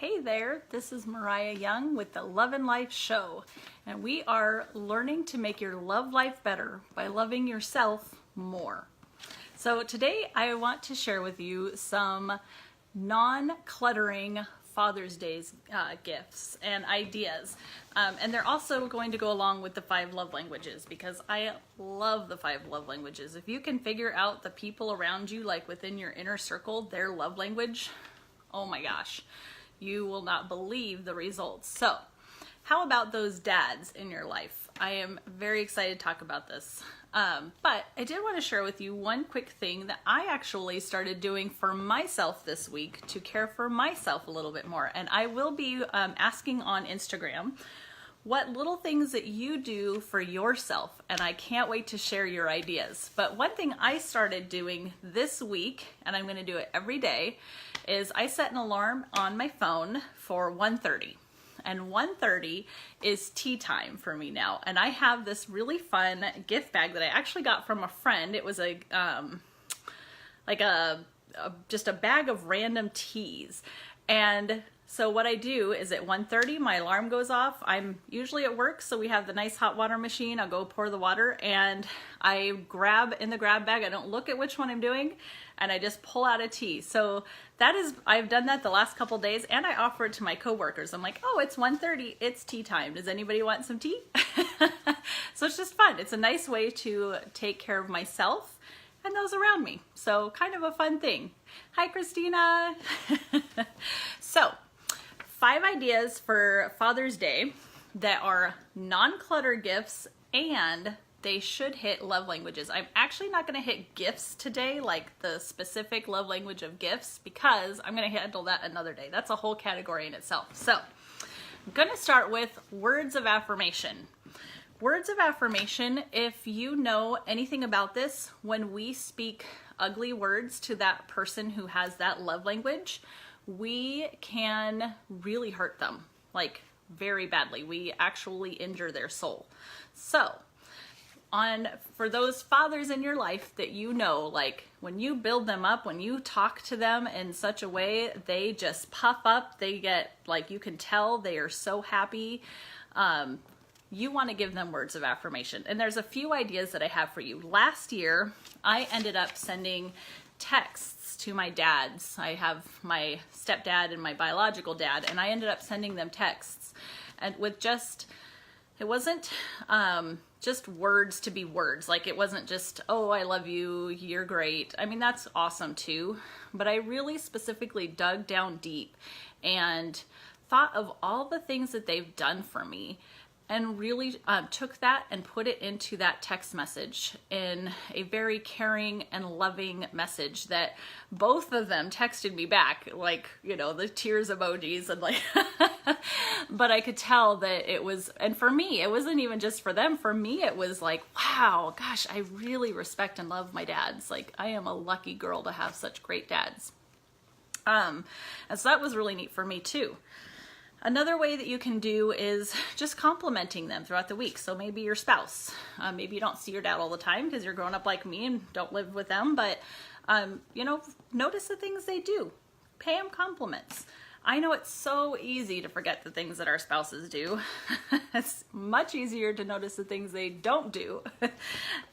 Hey there, this is Mariah Young with the Love and Life Show, and we are learning to make your love life better by loving yourself more. So today I want to share with you some non-cluttering Father's Day gifts and ideas. And they're also going to go along with the 5 love languages because I love the 5 love languages. If you can figure out the people around you, like within your inner circle, their love language, oh my gosh, you will not believe the results. So how about those dads in your life? I am very excited to talk about this. But I did want to share with you one quick thing that I actually started doing for myself this week to care for myself a little bit more. And I will be asking on Instagram what little things that you do for yourself. And I can't wait to share your ideas. But one thing I started doing this week, and I'm going to do it every day, is I set an alarm on my phone for 1:30. And 1:30 is tea time for me now. And I have this really fun gift bag that I actually got from a friend. It was just a bag of random teas. And so what I do is at 1:30, my alarm goes off. I'm usually at work, so we have the nice hot water machine. I'll go pour the water and I grab in the grab bag. I don't look at which one I'm doing and I just pull out a tea. So I've done that the last couple days and I offer it to my coworkers. I'm like, oh, it's 1:30, it's tea time. Does anybody want some tea? So it's just fun. It's a nice way to take care of myself and those around me. So kind of a fun thing. Hi, Christina. So 5 ideas for Father's Day that are non-clutter gifts and they should hit love languages. I'm actually not going to hit gifts today, like the specific love language of gifts, because I'm going to handle that another day. That's a whole category in itself. So I'm going to start with words of affirmation. Words of affirmation, if you know anything about this, when we speak ugly words to that person who has that love language, we can really hurt them, like very badly. We actually injure their soul. So for those fathers in your life that you know, like when you build them up, when you talk to them in such a way, they just puff up, they get, like, you can tell they are so happy. You want to give them words of affirmation. And there's a few ideas that I have for you. Last year, I ended up sending texts to my dads. I have my stepdad and my biological dad, and I ended up sending them texts. And with it wasn't just words to be words. Like, it wasn't just, oh, I love you, you're great. I mean, that's awesome too. But I really specifically dug down deep and thought of all the things that they've done for me and really took that and put it into that text message in a very caring and loving message that both of them texted me back, like, you know, the tears emojis and like, but I could tell that it was, and for me, it wasn't even just for them. For me, it was like, wow, gosh, I really respect and love my dads. Like, I am a lucky girl to have such great dads. And so that was really neat for me too. Another way that you can do is just complimenting them throughout the week. So maybe your spouse, maybe you don't see your dad all the time because you're growing up like me and don't live with them, but you know, notice the things they do. Pay them compliments. I know it's so easy to forget the things that our spouses do. It's much easier to notice the things they don't do.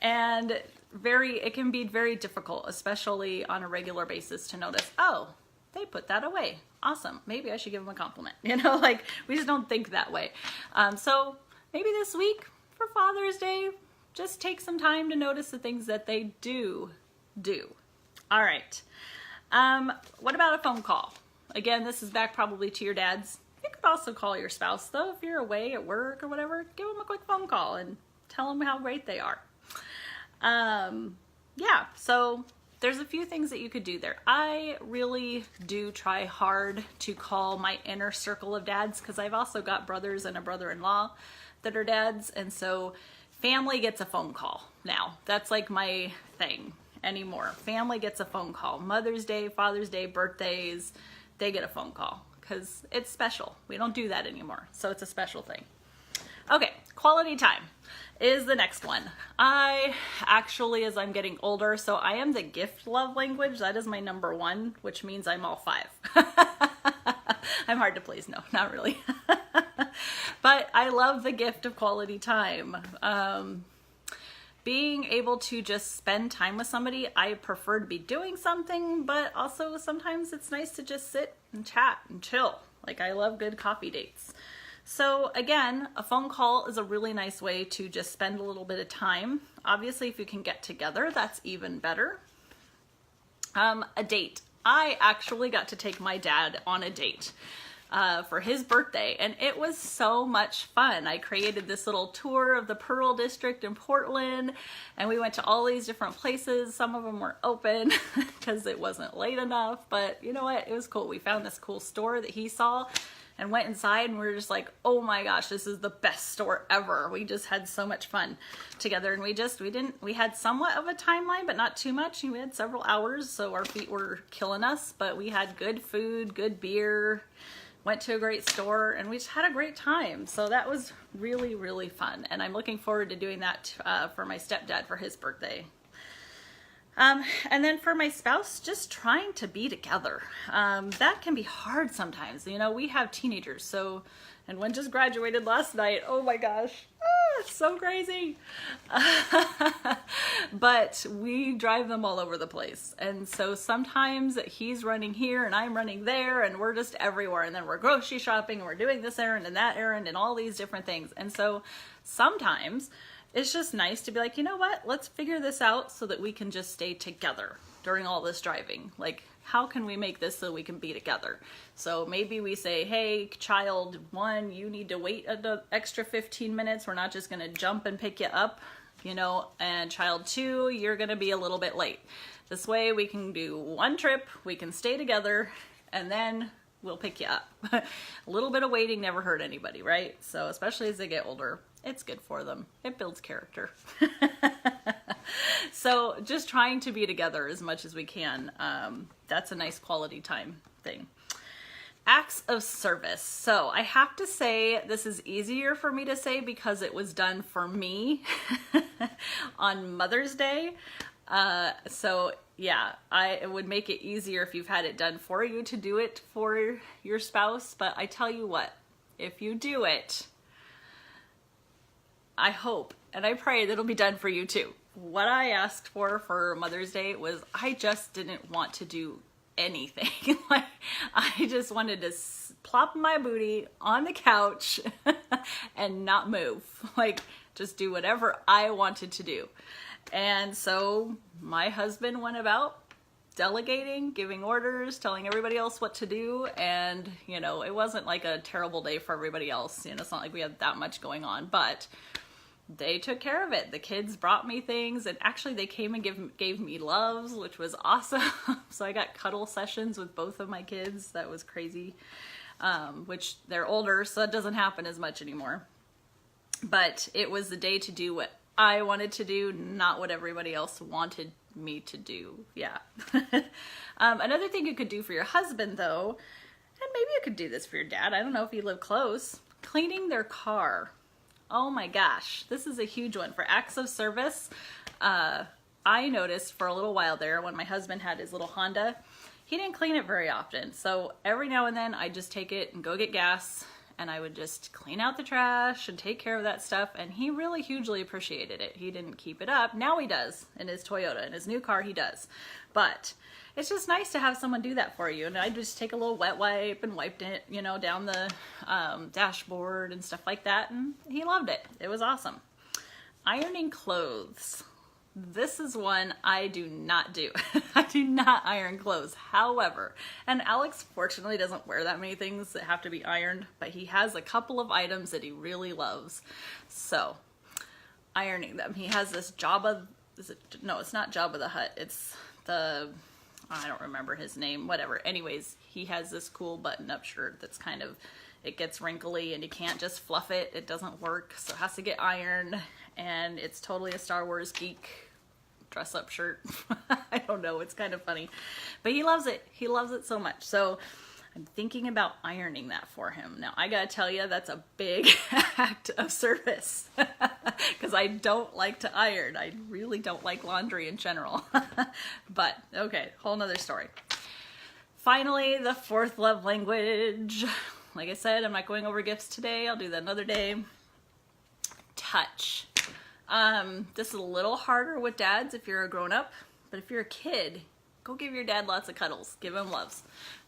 And it can be very difficult, especially on a regular basis, to notice, oh, they put that away. Awesome. Maybe I should give them a compliment. You know, like, we just don't think that way. So maybe this week for Father's Day, just take some time to notice the things that they do. All right. What about a phone call? Again, this is back probably to your dads. You could also call your spouse, though, if you're away at work or whatever. Give them a quick phone call and tell them how great they are. Yeah, so there's a few things that you could do there. I really do try hard to call my inner circle of dads because I've also got brothers and a brother-in-law that are dads. And so family gets a phone call now. That's like my thing anymore. Family gets a phone call. Mother's Day, Father's Day, birthdays, they get a phone call because it's special. We don't do that anymore. So it's a special thing. Okay, quality time is the next one. I actually, as I'm getting older, so I am the gift love language. That is my number 1, which means I'm all 5. I'm hard to please. No, not really. But I love the gift of quality time. Being able to just spend time with somebody. I prefer to be doing something, but also sometimes it's nice to just sit and chat and chill. Like, I love good coffee dates. So again, a phone call is a really nice way to just spend a little bit of time. Obviously, if you can get together, that's even better. A date. I actually got to take my dad on a date for his birthday, and it was so much fun. I created this little tour of the Pearl District in Portland, and we went to all these different places. Some of them were open because it wasn't late enough, but you know what? It was cool. We found this cool store that he saw and went inside, and we were just like, oh my gosh, this is the best store ever. We just had so much fun together, and we had somewhat of a timeline, but not too much. We had several hours, so our feet were killing us, but we had good food, good beer, went to a great store, and we just had a great time. So that was really, really fun, and I'm looking forward to doing that for my stepdad for his birthday. And then for my spouse, just trying to be together. That can be hard sometimes. You know, we have teenagers, so, and one just graduated last night. Oh my gosh, it's so crazy. But we drive them all over the place. And so sometimes he's running here and I'm running there, and we're just everywhere. And then we're grocery shopping and we're doing this errand and that errand and all these different things. And so sometimes it's just nice to be like, you know what, let's figure this out so that we can just stay together during all this driving. Like, how can we make this so we can be together? So maybe we say, hey, child one, you need to wait an extra 15 minutes. We're not just gonna jump and pick you up, you know, and child two, you're gonna be a little bit late. This way we can do one trip, we can stay together, and then we'll pick you up. A little bit of waiting never hurt anybody, right? So especially as they get older, it's good for them. It builds character. So just trying to be together as much as we can. That's a nice quality time thing. Acts of service. So I have to say this is easier for me to say because it was done for me on Mother's Day. So yeah, it would make it easier if you've had it done for you to do it for your spouse. But I tell you what, if you do it, I hope and I pray that it'll be done for you too. What I asked for Mother's Day was I just didn't want to do anything. Like, I just wanted to plop my booty on the couch and not move. Like, just do whatever I wanted to do. And so my husband went about delegating, giving orders, telling everybody else what to do. And, you know, it wasn't like a terrible day for everybody else. You know, it's not like we had that much going on, but they took care of it. The kids brought me things, and actually they came and gave me loves, which was awesome. So I got cuddle sessions with both of my kids. That was crazy. Which they're older, so that doesn't happen as much anymore. But it was the day to do what I wanted to do, not what everybody else wanted me to do. Yeah. Another thing you could do for your husband, though, and maybe you could do this for your dad, I don't know if you live close, cleaning their car. Oh my gosh, this is a huge one. For acts of service, I noticed for a little while there when my husband had his little Honda, he didn't clean it very often. So every now and then I just take it and go get gas, and I would just clean out the trash and take care of that stuff. And he really hugely appreciated it. He didn't keep it up. Now he does in his Toyota. In his new car, he does. But it's just nice to have someone do that for you. And I just take a little wet wipe and wiped it, you know, down the dashboard and stuff like that. And he loved it. It was awesome. Ironing clothes. This is one I do not do. I do not iron clothes. However, and Alex fortunately doesn't wear that many things that have to be ironed, but he has a couple of items that he really loves. So, ironing them. He has this no, it's not Jabba the Hutt. It's the, I don't remember his name, whatever. Anyways, he has this cool button-up shirt that's kind of, it gets wrinkly and you can't just fluff it. It doesn't work, so it has to get ironed. And it's totally a Star Wars geek dress-up shirt. I don't know, it's kind of funny. But he loves it. He loves it so much. So I'm thinking about ironing that for him. Now, I gotta tell you, that's a big act of service. Because I don't like to iron. I really don't like laundry in general. But, okay, whole nother story. finally, the fourth love language. Like I said, I'm not going over gifts today. I'll do that another day. Touch. This is a little harder with dads if you're a grown-up, but if you're a kid, go give your dad lots of cuddles. Give him loves.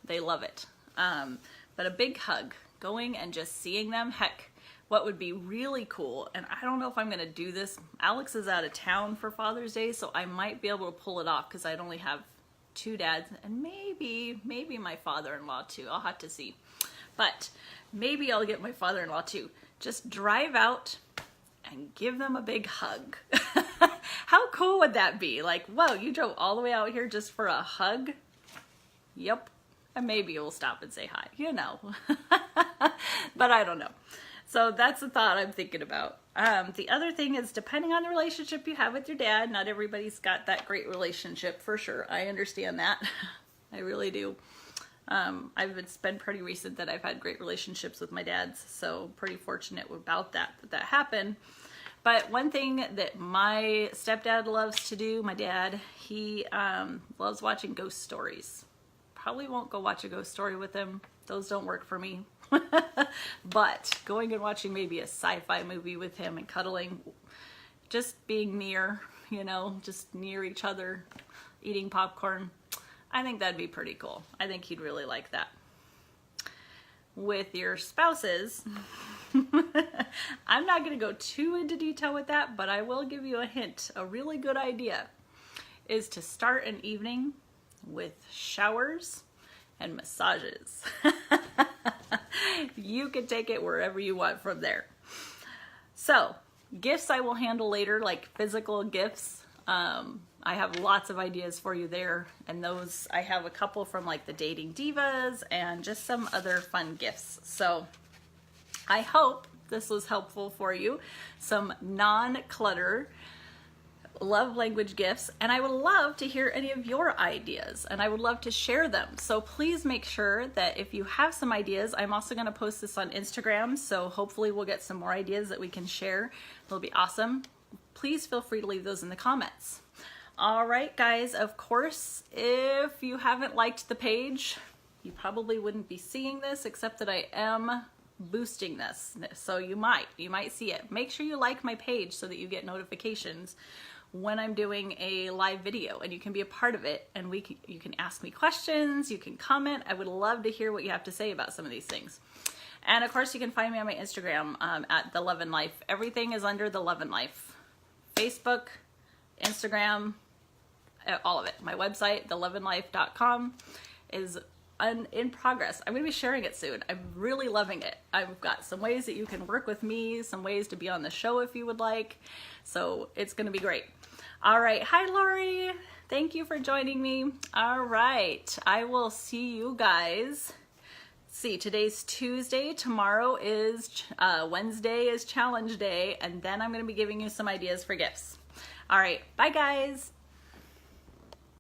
They love it. But a big hug, going and just seeing them. Heck, what would be really cool, and I don't know if I'm going to do this. Alex is out of town for Father's Day, so I might be able to pull it off because I'd only have 2 dads and maybe my father-in-law too. I'll have to see. But maybe I'll get my father-in-law too. Just drive out and give them a big hug. How cool would that be? Like, whoa, you drove all the way out here just for a hug? Yep. And maybe you'll stop and say hi, you know. But I don't know. So that's the thought I'm thinking about. The other thing is, depending on the relationship you have with your dad, not everybody's got that great relationship for sure. I understand that. I really do. It's been pretty recent that I've had great relationships with my dads, so pretty fortunate about that happened. But one thing that my stepdad loves to do, my dad, he loves watching ghost stories. Probably won't go watch a ghost story with him. Those don't work for me. But going and watching maybe a sci-fi movie with him and cuddling, just being near, you know, just near each other, eating popcorn, I think that'd be pretty cool. I think he'd really like that. With your spouses, I'm not going to go too into detail with that, but I will give you a hint. A really good idea is to start an evening with showers and massages. You can take it wherever you want from there. So, gifts I will handle later, like physical gifts. I have lots of ideas for you there, and those, I have a couple from like the Dating Divas and just some other fun gifts. So I hope this was helpful for you. Some non-clutter love language gifts, and I would love to hear any of your ideas, and I would love to share them. So please make sure that if you have some ideas, I'm also going to post this on Instagram, so hopefully we'll get some more ideas that we can share. It'll be awesome. Please feel free to leave those in the comments. All right, guys, of course, if you haven't liked the page, you probably wouldn't be seeing this, except that I am boosting this. So you might see it. Make sure you like my page so that you get notifications when I'm doing a live video, and you can be a part of it, and you can ask me questions, you can comment. I would love to hear what you have to say about some of these things. And of course, you can find me on my Instagram at The Love and Life. Everything is under The Love and Life. Facebook, Instagram, all of it. My website, theloveandlife.com, is in progress. I'm going to be sharing it soon. I'm really loving it. I've got some ways that you can work with me, some ways to be on the show if you would like. So it's going to be great. All right. Hi, Lori. Thank you for joining me. All right. I will see you guys. See, today's Tuesday. Tomorrow is Wednesday is challenge day. And then I'm going to be giving you some ideas for gifts. All right. Bye, guys.